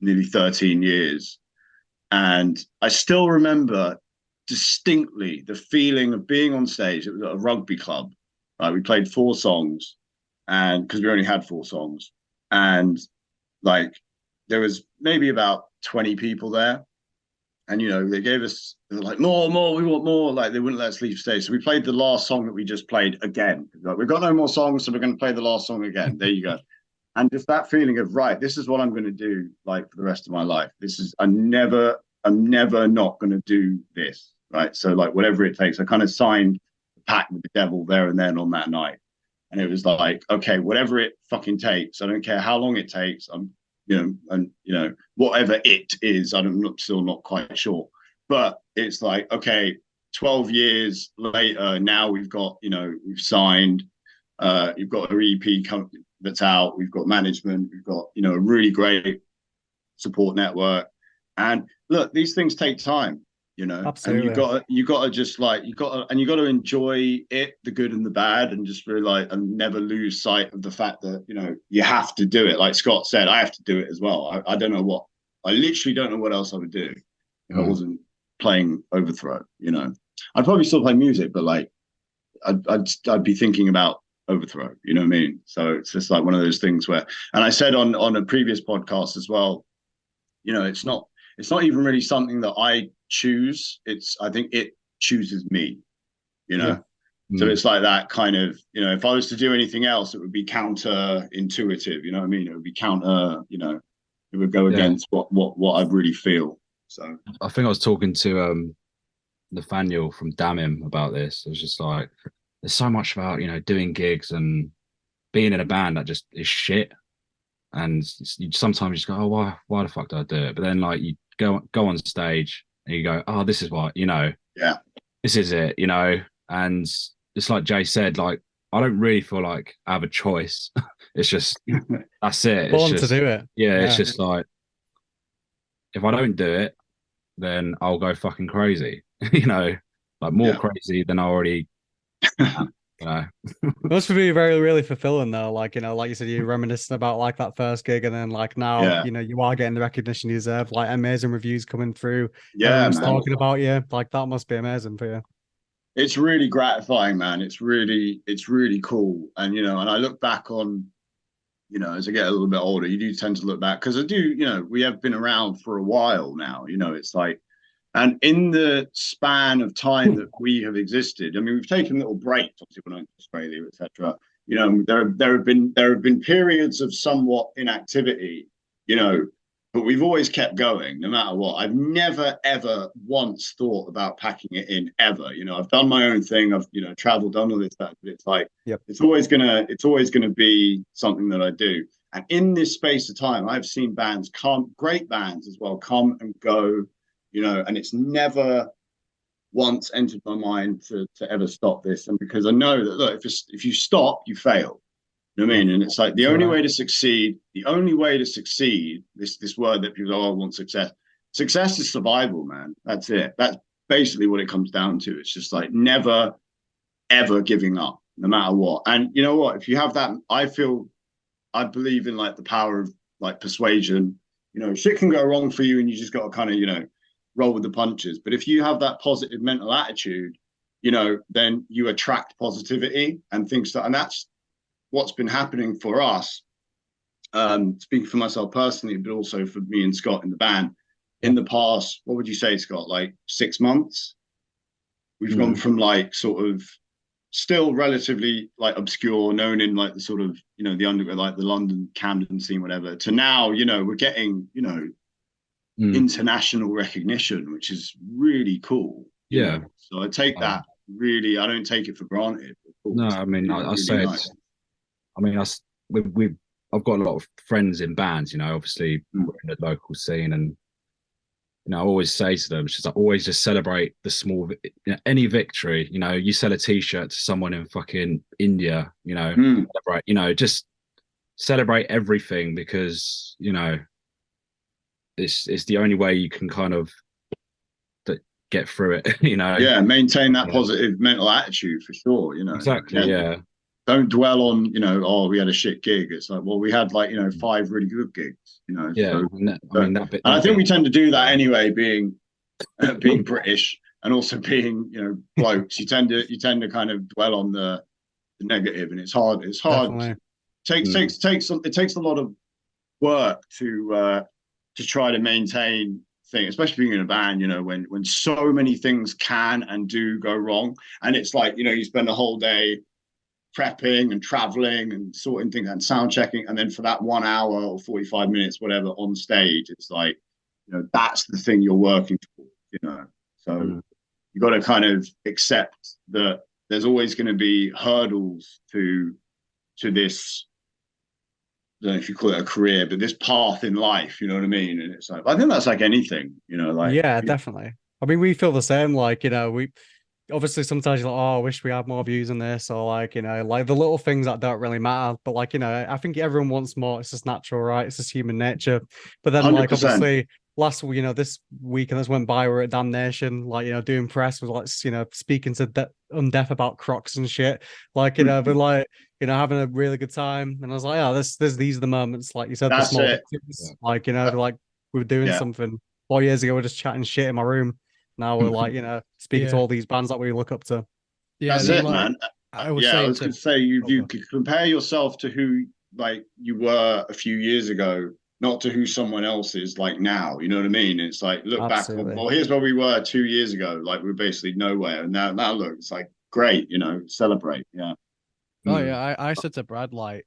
nearly 13 years. And I still remember distinctly the feeling of being on stage. It was at a rugby club. Right? We played 4 songs, and because we only had 4 songs, and like there was maybe about 20 people there, And they gave us, they were like, more, we want more. Like, they wouldn't let us leave stage. So we played the last song that we just played again. Like, we've got no more songs, so we're going to play the last song again. There you go. And just that feeling of, right, this is what I'm going to do, like, for the rest of my life. I'm never not going to do this, right? So, like, whatever it takes. I kind of signed the pact with the devil there and then on that night. And it was like, okay, whatever it fucking takes. I don't care how long it takes. Whatever it is, still not quite sure. But it's like, okay, 12 years later, now we've got, we've signed, you've got an EP that's out, we've got management, we've got, a really great support network. And look, these things take time, Absolutely. And you got to enjoy it, the good and the bad, and just really and never lose sight of the fact that, you have to do it. Like Scott said, I have to do it as well. I literally don't know what else I would do if I wasn't playing Overthrow, I'd probably still play music, but like, I'd be thinking about Overthrow, you know what I mean? So it's just like one of those things where, and I said on a previous podcast as well, it's not even really something that I choose. I think it chooses me, Yeah. So it's like that kind of, if I was to do anything else, it would be counter-intuitive, you know what I mean? It would be counter, it would go against what I really feel. So I think I was talking to Nathaniel from Damn Him about this. It was just like, there's so much about, doing gigs and being in a band that just is shit. And you sometimes just go, oh, why the fuck did I do it? But then like you go on stage and you go, oh, this is what, this is it, and it's like Jay said, like, I don't really feel like I have a choice. It's just, that's it. Born to do it. Yeah, it's just like, if I don't do it, then I'll go fucking crazy, like more crazy than I already am, It must be very, really fulfilling though. Like, like you said, you're reminiscing about like that first gig, and then like now, you are getting the recognition you deserve, like amazing reviews coming through. Yeah, everyone's man. talking about you. Like that must be amazing for you. It's really gratifying, man. It's really cool. And, and I look back on, as I get a little bit older, you do tend to look back, because I do, we have been around for a while now, it's like, and in the span of time that we have existed, I mean, we've taken little breaks, obviously, when I went to Australia, etc. There have been periods of somewhat inactivity, but we've always kept going, no matter what. I've never ever once thought about packing it in ever. I've done my own thing. I've traveled, done all this stuff, but it's like it's always gonna be something that I do. And in this space of time, I've seen bands great bands as well, come and go. And it's never once entered my mind to ever stop this. And because I know that, look, if you stop, you fail. You know what I mean? And it's like the only way to succeed, this word that people want success. Success is survival, man. That's it. That's basically what it comes down to. It's just like never, ever giving up, no matter what. And you know what? If you have that, I believe in like the power of like persuasion. Shit can go wrong for you, and you just got to kind of, roll with the punches. But if you have that positive mental attitude, then you attract positivity and things and that's what's been happening for us. Speaking for myself personally, but also for me and Scott in the band in the past, what would you say, Scott, like 6 months? We've gone from like sort of still relatively like obscure, known in like the sort of, the underground, like the London, Camden scene, whatever, to now, we're getting, international recognition, which is really cool. So I take that really, I don't take it for granted. No, I mean, I said, nice. I mean, I've got a lot of friends in bands, obviously we're in the local scene, and I always say to them, it's just like, always just celebrate the small, any victory. You sell a t-shirt to someone in fucking India, celebrate, just celebrate everything, because it's the only way you can kind of get through it. Maintain that positive mental attitude for sure. Exactly. Don't dwell on we had a shit gig. It's like, well, we had like 5 really good gigs. So, I think we tend to do that anyway, being British and also being blokes. You tend to kind of dwell on the negative, and it's hard. Definitely. It takes a lot of work to try to maintain thing, especially being in a band, when so many things can and do go wrong. And it's like, you spend the whole day prepping and traveling and sorting things and sound checking. And then for that 1 hour or 45 minutes, whatever, on stage, it's like, that's the thing you're working towards, So you got to kind of accept that there's always going to be hurdles to this. I don't know if you call it a career, but this path in life, you know what I mean? And it's like, I think that's like anything, Yeah, definitely. I mean, we feel the same. Like, we obviously sometimes you're like, oh, I wish we had more views on this, or like, like the little things that don't really matter. But like, I think everyone wants more. It's just natural, right? It's just human nature. But then, like, 100%. obviously, last this week and this went by, we're at Damnation, like, doing press was like, speaking to Undeaf about Crocs and shit. Like, but like, having a really good time. And I was like, oh, these are the moments, like you said, That's the small it. victories. Like, like we were doing something 4 years ago, we're just chatting shit in my room. Now we're like, speaking to all these bands that we look up to. Yeah, that's it, like, man. I was going to say, you could compare yourself to who like you were a few years ago, not to who someone else is like now. You know what I mean? It's like, look Absolutely. back. Well, here's where we were 2 years ago. Like we're basically nowhere, and now look, it's like great. Celebrate. Yeah. Oh yeah, I said to Brad, like,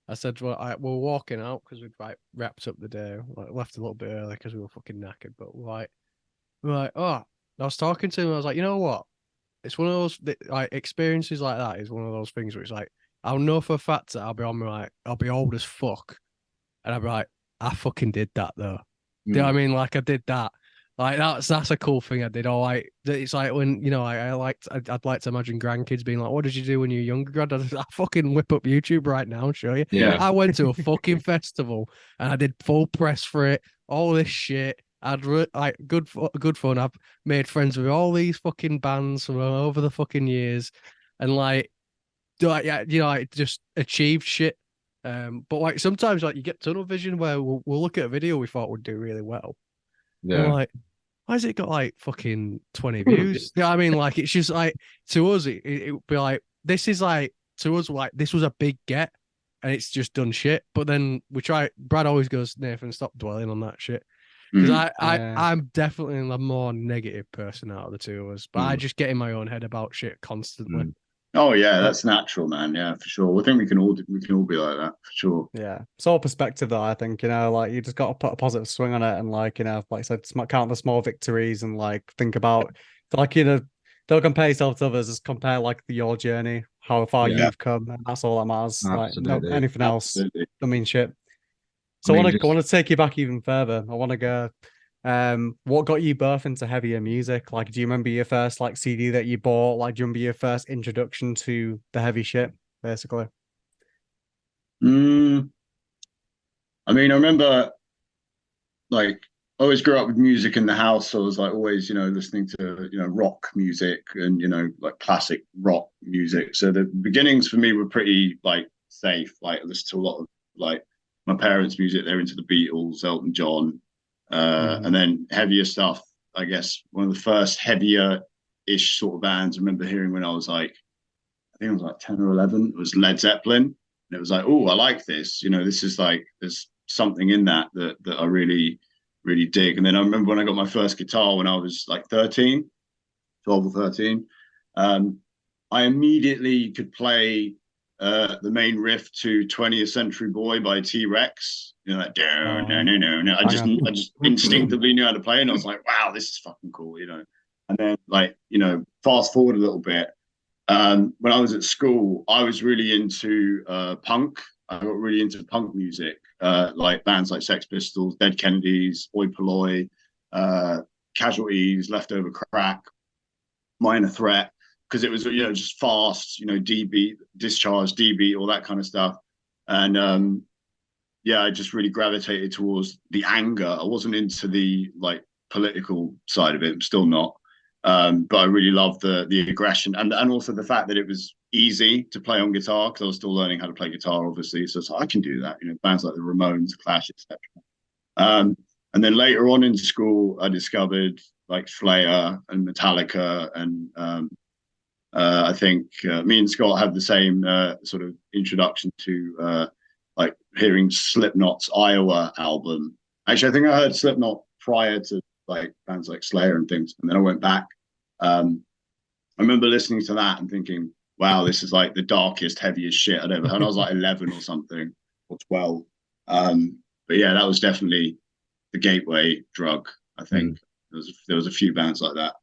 I said, well, we're walking out because we'd like wrapped up the day, like left a little bit early because we were fucking knackered. But we're like, oh, I was talking to him. I was like, you know what? It's one of those like experiences like that is one of those things where it's like, I'll know for a fact that I'll be old as fuck, and I'll be like, I fucking did that though. Do you know what I mean? Like I did that. Like that's a cool thing I did. Or like it's like when I'd like to imagine grandkids being like, "What did you do when you were younger, Grad?" I fucking whip up YouTube right now and show you. Yeah. I went to a fucking festival and I did full press for it. All this shit. I'd like good fun. I've made friends with all these fucking bands from over the fucking years, and like, I just achieved shit. But like sometimes like you get tunnel vision where we'll look at a video we thought would do really well. Yeah. And like, why has it got like fucking 20 views? You know what I mean? Like, it's just like, to us, it would be like, this is like, to us, like, this was a big get and it's just done shit. But then Brad always goes, Nathan, stop dwelling on that shit. Because I'm definitely the more negative person out of the two of us, but I just get in my own head about shit constantly. Oh yeah, that's natural, man. Yeah, for sure. I think we can all be like that for sure. Yeah, it's all perspective though. I think like you just got to put a positive swing on it, and like like I said, count the small victories, and like think about like don't compare yourself to others. Just compare like your journey, how far you've come, and that's all that matters. Absolutely. Like anything else, I mean shit. So I I mean, want to take you back even further. I want to go. What got you birth into heavier music? Like, do you remember your first like CD that you bought? Like, do you remember your first introduction to the heavy shit, basically? I mean, I remember like I always grew up with music in the house. So I was like always, listening to, rock music and, like classic rock music. So the beginnings for me were pretty like safe. Like I listened to a lot of like my parents' music. They're into the Beatles, Elton John, and then heavier stuff. I guess one of the first heavier-ish sort of bands I remember hearing when I was like, I think I was like 10 or 11, it was Led Zeppelin. And it was like, oh, I like this. This is like, there's something in that I really, really dig. And then I remember when I got my first guitar when I was like 13, 12 or 13, I immediately could play the main riff to 20th Century Boy by T-Rex. Like, no. I just instinctively knew how to play. And I was like, wow, this is fucking cool, And then like, fast forward a little bit. When I was at school, I was really into punk. I got really into punk music, like bands like Sex Pistols, Dead Kennedys, Oi Polloi, Casualties, Leftover Crack, Minor Threat, because it was just fast, D beat, Discharge, D beat, all that kind of stuff. And I just really gravitated towards the anger. I wasn't into the like political side of it. I'm still not. But I really loved the aggression and also the fact that it was easy to play on guitar because I was still learning how to play guitar, obviously. So I can do that. Bands like the Ramones, Clash, etc. And then later on in school, I discovered like Slayer and Metallica, and I think me and Scott had the same sort of introduction to like hearing Slipknot's Iowa album. Actually, I think I heard Slipknot prior to like bands like Slayer and things. And then I went back. I remember listening to that and thinking, wow, this is like the darkest, heaviest shit I'd ever heard. I was like 11 or something, or 12. But yeah, that was definitely the gateway drug, I think. There was a few bands like that.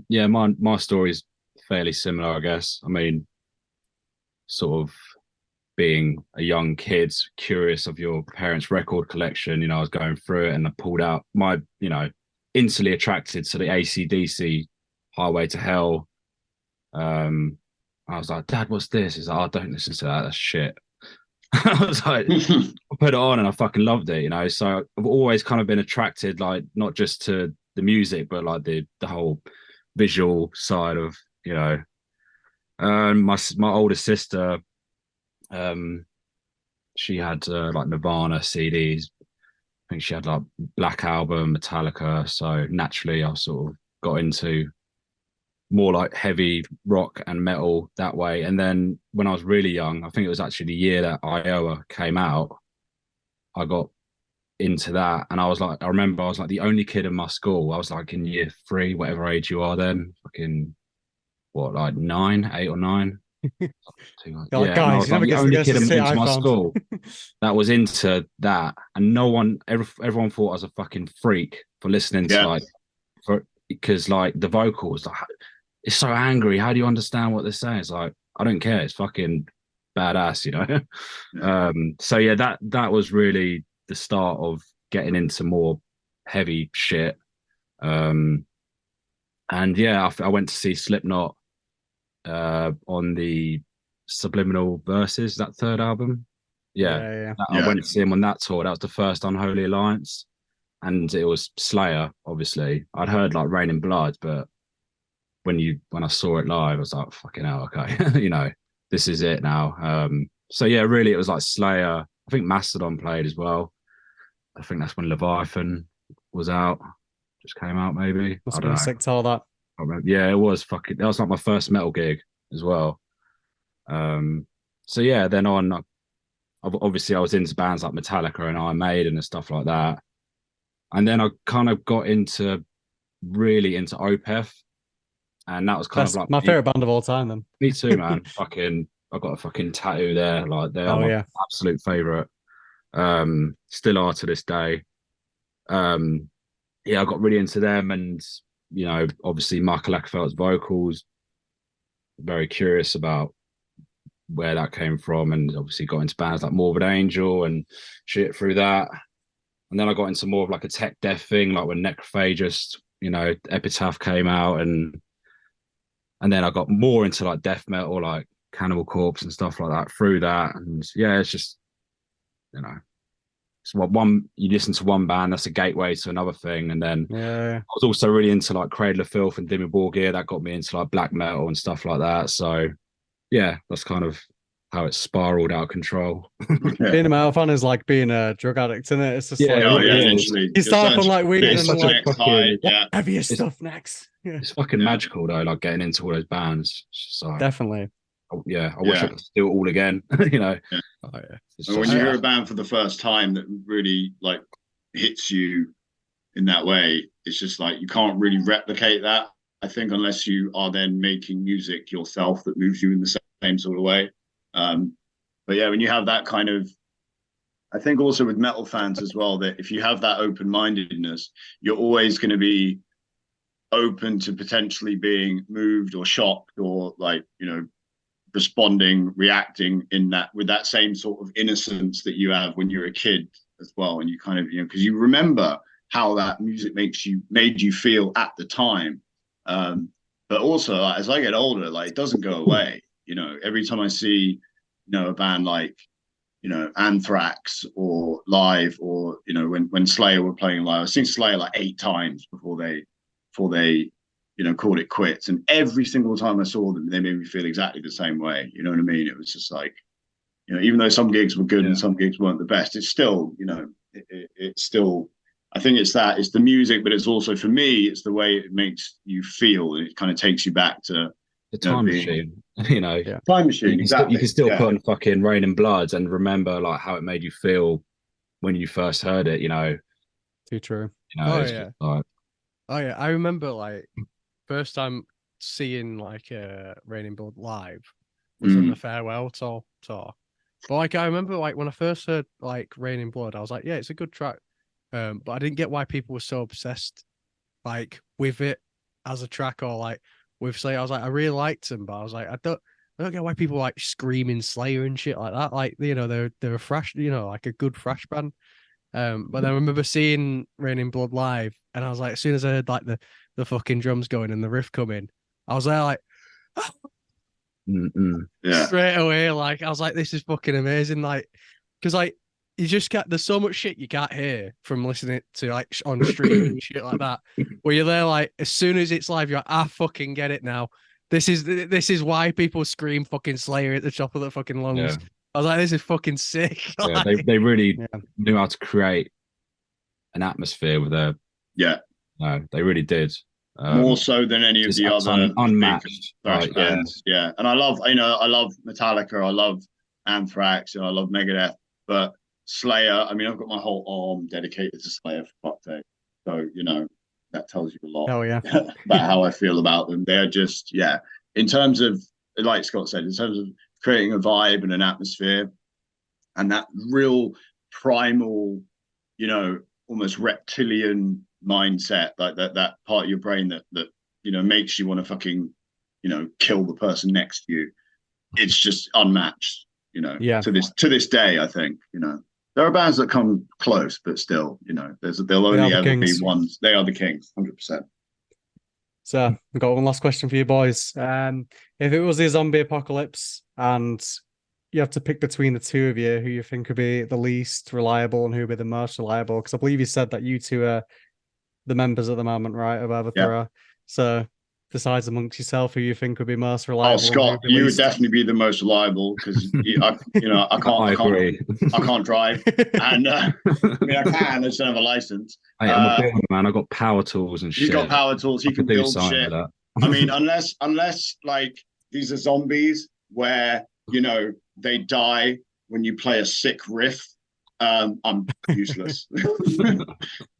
Yeah, my story is fairly similar, I guess. I mean, sort of being a young kid, curious of your parents' record collection, you know, I was going through it and I pulled out my, you know, instantly attracted to the AC/DC Highway to Hell. I was like, Dad, what's this? He's like, oh, don't listen to that. That's shit. I was like, I put it on and I fucking loved it, you know. So I've always kind of been attracted, like, not just to the music, but like the whole visual side of, you know. My older sister, she had like Nirvana CDs. I think she had like Black Album, Metallica. So naturally, I sort of got into more like heavy rock and metal that way. And then when I was really young, I think it was actually the year that Iowa came out, I got into that. And I remember I was like the only kid in my school. I was like in year 3, whatever age you are then, fucking what, like 9, 8 or 9. Like, guys, I was like the only kid into my school that was into that, and everyone thought I was a fucking freak for listening to because like the vocals, like, it's so angry. How do you understand what they're saying? It's like, I don't care. It's fucking badass, you know. So yeah, that was really the start of getting into more heavy shit. And yeah, I went to see Slipknot on the Subliminal Verses, that third album. I went to see him on that tour. That was the first Unholy Alliance, and it was Slayer. Obviously, I'd heard like Rain in Blood, but when I saw it live, I was like, fucking hell, okay, you know, this is it now. So yeah, really, it was like Slayer. I think Mastodon played as well. I think that's when Leviathan was out, just came out, maybe. Must have been sick to all that. Yeah, it was fucking. That was like my first metal gig as well. So yeah, then on, obviously I was into bands like Metallica and Iron Maiden and stuff like that, and then I kind of got really into Opeth, and that was kind of like my favorite band of all time. Then me too, man. Fucking, I got a fucking tattoo there. Like, they are my absolute favorite. Still are to this day. Yeah, I got really into them, and you know, obviously Michael Lagerfeld's vocals. Very curious about where that came from, and obviously got into bands like Morbid Angel and shit through that. And then I got into more of like a tech death thing, like when Necrophagist, you know, Epitaph came out, and then I got more into like death metal, like Cannibal Corpse and stuff like that through that. And yeah, it's just, you know, it's what you listen to one band, that's a gateway to another thing. And then I was also really into like Cradle of Filth and Dimmu Borgir. That got me into like black metal and stuff like that. So yeah, that's kind of how it spiraled out of control. Being a metal fan is like being a drug addict, isn't it? It's just literally. You start from like weed and like heaviest stuff next. Yeah. It's fucking magical though, like getting into all those bands. So definitely. I wish I could do it all again. You know. Yeah. And when you hear a band for the first time that really like hits you in that way, it's just like you can't really replicate that, I think, unless you are then making music yourself that moves you in the same sort of way. But yeah, when you have that kind of, I think also with metal fans as well, that if you have that open-mindedness, you're always going to be open to potentially being moved or shocked or like, you know, reacting in that with that same sort of innocence that you have when you're a kid as well. And you kind of, you know, because you remember how that music made you feel at the time. But also, like, as I get older, like, it doesn't go away. You know, every time I see, you know, a band like, you know, Anthrax or live, or, you know, when Slayer were playing live, I've seen Slayer like 8 times before they, you know, called it quits. And every single time I saw them, they made me feel exactly the same way. You know what I mean? It was just like, you know, even though some gigs were good and some gigs weren't the best, it's still, you know, it's still, I think it's the music, but it's also, for me, it's the way it makes you feel. It kind of takes you back to the time machine, you know. Time machine, exactly. You can still put on fucking Rain and Blood and remember like how it made you feel when you first heard it, you know. Too true. You know, Oh, it's yeah. just like, Oh yeah, I remember like first time seeing like Raining Blood live was on the farewell tour. But like I remember like when I first heard like Raining Blood, I was like, yeah, it's a good track. But I didn't get why people were so obsessed like with it as a track or like with Slayer. I was like, I really liked them, but I was like, I don't get why people like screaming Slayer and shit like that. Like, you know, they're a thrash, you know, like a good thrash band. But then I remember seeing Raining Blood live, and I was like, as soon as I heard like the fucking drums going and the riff coming, I was there like Yeah. straight away. Like I was like, this is fucking amazing. Like, because like you just got there's so much shit you can't hear from listening to like on stream and shit like that. Where you're there like as soon as it's live, you're like, I fucking get it now. This is why people scream fucking Slayer at the top of their fucking lungs. yeah, I was like, this is fucking sick. yeah. Like, They really Yeah. knew how to create an atmosphere with their. Yeah. No, they really did. More so than any of just the other unmatched. thrash Like, bands. Yeah. And I love Metallica, I love Anthrax, and I love Megadeth, but Slayer, I mean, I've got my whole arm dedicated to Slayer for fuck's sake. So, you know, that tells you a lot Oh yeah. about how I feel about them. They're just, yeah, in terms of, like Scott said, in terms of creating a vibe and an atmosphere and that real primal, you know, almost reptilian mindset, like that part of your brain that you know makes you want to fucking, you know, kill the person next to you. It's just unmatched, you know. Yeah. To this day, I think, you know, there are bands that come close, but still, you know, there'll only the ever be kings. ones. They are the kings, 100%. So I've got one last question for you boys. If it was a zombie apocalypse and you have to pick between the two of you, who you think would be the least reliable and who would be the most reliable? Because I believe you said that you two are the members at the moment, right, of Overthrow. So decides amongst yourself who you think would be most reliable. Oh, Scott, you would definitely be the most reliable because I agree. I can't drive, and I mean I can, I just don't have a license. Hey, I'm a builder, man. I got power tools and shit. He's got power tools. He can do build something shit. like I mean, unless like these are zombies where, you know, they die when you play a sick riff. I'm useless.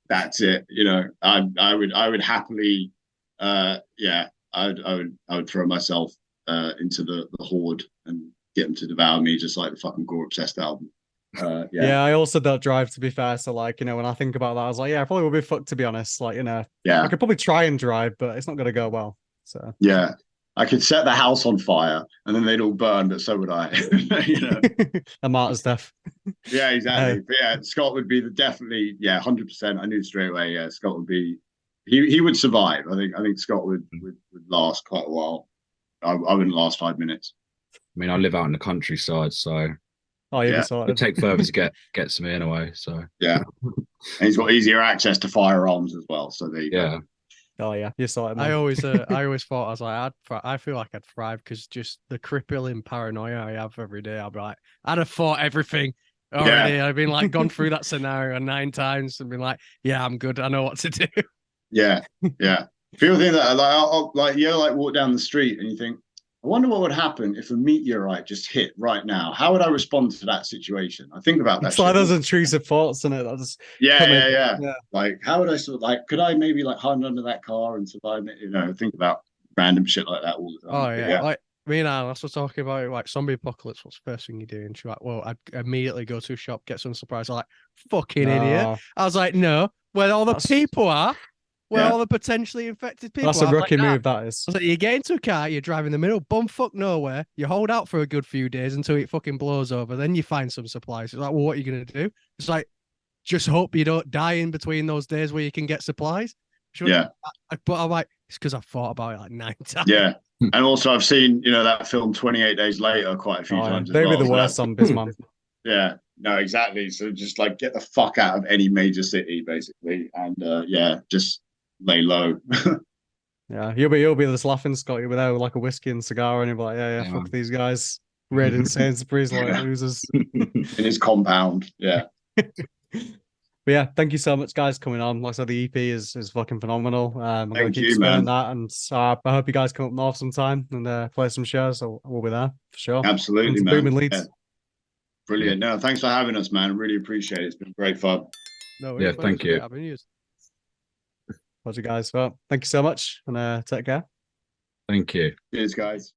That's it. You know, I would happily, yeah, I would throw myself into the horde and get them to devour me, just like the fucking Gore Obsessed album. Yeah, I also don't drive, to be fair. So, like, you know, when I think about that, I was like, yeah, I probably would be fucked, to be honest. Like, you know, yeah, I could probably try and drive, but it's not going to go well. So, yeah, I could set the house on fire and then they'd all burn, but so would I. You know, a martyr's death. Yeah, exactly. But yeah, Scott would be definitely, yeah, 100%. I knew straight away. Yeah, Scott would be. He would survive. I think Scott would last quite a while. I wouldn't last 5 minutes. I mean, I live out in the countryside, so Oh, yeah, it'd take further to get to me anyway. So yeah, and he's got easier access to firearms as well. So there you yeah. go. Oh yeah, you saw it. I always thought I was like, I feel like I'd thrive because just the crippling paranoia I have every day. I'd be like, I'd have fought everything already. Yeah. I've been like gone through that scenario 9 times and been like, yeah, I'm good. I know what to do. Yeah, yeah. People think that like you like walk down the street and you think, I wonder what would happen if a meteorite just hit right now. How would I respond to that situation? I think about that. It's like those intrusive thoughts in it. That's yeah. Like, how would I sort of like? Could I maybe like hide under that car and survive it? You know, think about random shit like that all the time. Oh yeah. Like me and Alice were talking about like zombie apocalypse. What's the first thing you do? And she's like, well, I'd immediately go to a shop, get some supplies. I'm like, fucking idiot. I was like, no, where all the people are. Where all the potentially infected people That's a rookie like, move, that is. I was like, you get into a car, you're driving in the middle, bumfuck nowhere, you hold out for a good few days until it fucking blows over, then you find some supplies. It's like, well, what are you going to do? It's like, just hope you don't die in between those days where you can get supplies. But I'm like, it's because I've thought about it like 9 times. Yeah. And also I've seen, you know, that film 28 Days Later quite a few times. They'd be the worst zombies, man. Yeah, no, exactly. So just like get the fuck out of any major city, basically. And just lay low. Yeah, you'll be this laughing Scott. You'll be there with like a whiskey and cigar, and you'll be like, yeah, fuck these guys, raiding Sainsbury's like losers in his compound. Yeah. But yeah, thank you so much, guys, coming on. Like I said, the EP is fucking phenomenal. I'm gonna keep spinning that, and I hope you guys come up north sometime and play some shows. So we'll be there for sure. Absolutely, man. Booming Leeds. Yeah. Brilliant. No, thanks for having us, man. Really appreciate it. It's been great fun. No, Yeah, man, thank it's great you. having you. Pleasure, guys. Well, thank you so much, and take care. Thank you. Cheers, guys.